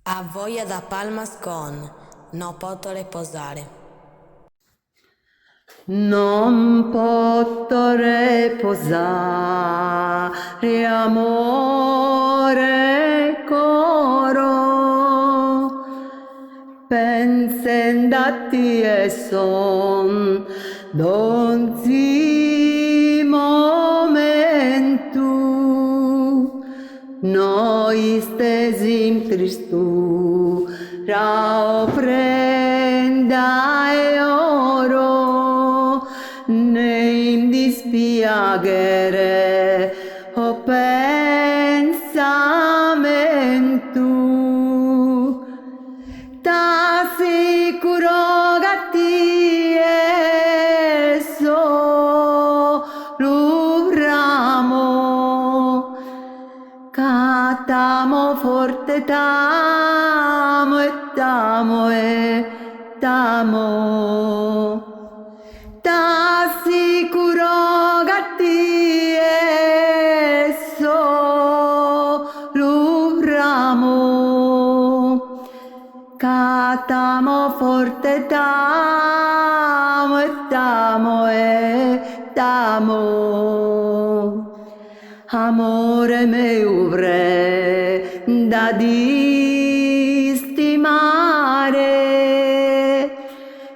Ha voglia da palmas con, non posso riposare. Non posso riposare, amore coro, pensando a te e son d'ogni momento, noi stesi in tristura, prenda e oro, ne in dispiacere o pensamento, t'assicuro che ti è solo un ramo, catamo forte t'amo e t'amo e t'amo. T'assicuro che ti è solo un ramo, catamo forte t'amo e t'amo e t'amo. Amore mio vre da distimare,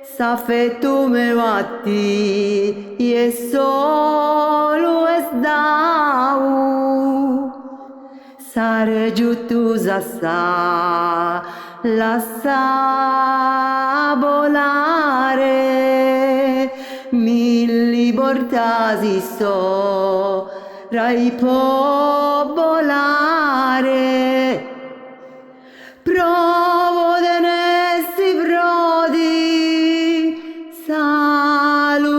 s'affetto mio a te e solo es dau, sare giusto sa lascia volare, mille portasi so rai popolare, provo tenessi brodi salutare,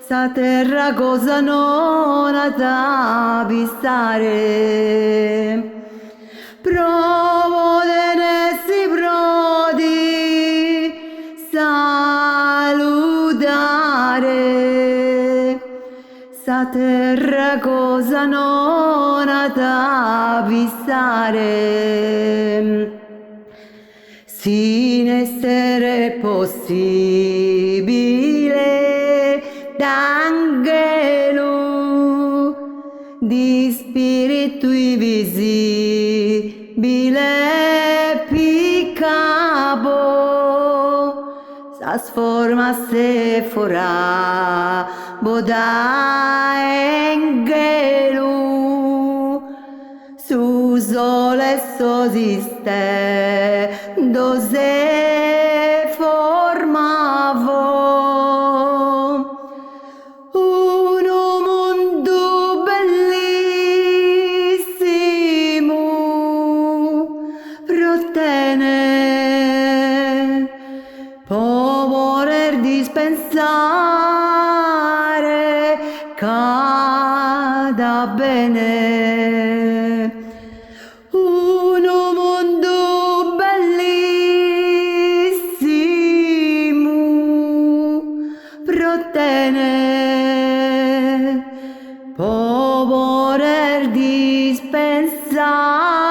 sa terra cosa non ha da pistare. Provo tenessi brodi salutare, sa terra cosa non ha da pistare. Sin essere possibile d'angelo, di spirito invisibile piccabo, sa sformasse fora boda angelo, su sole sosiste dose formavo un mondo bellissimo prottene può voler dispensare cada bene. Un mondo bellissimo prottene può voler dispensare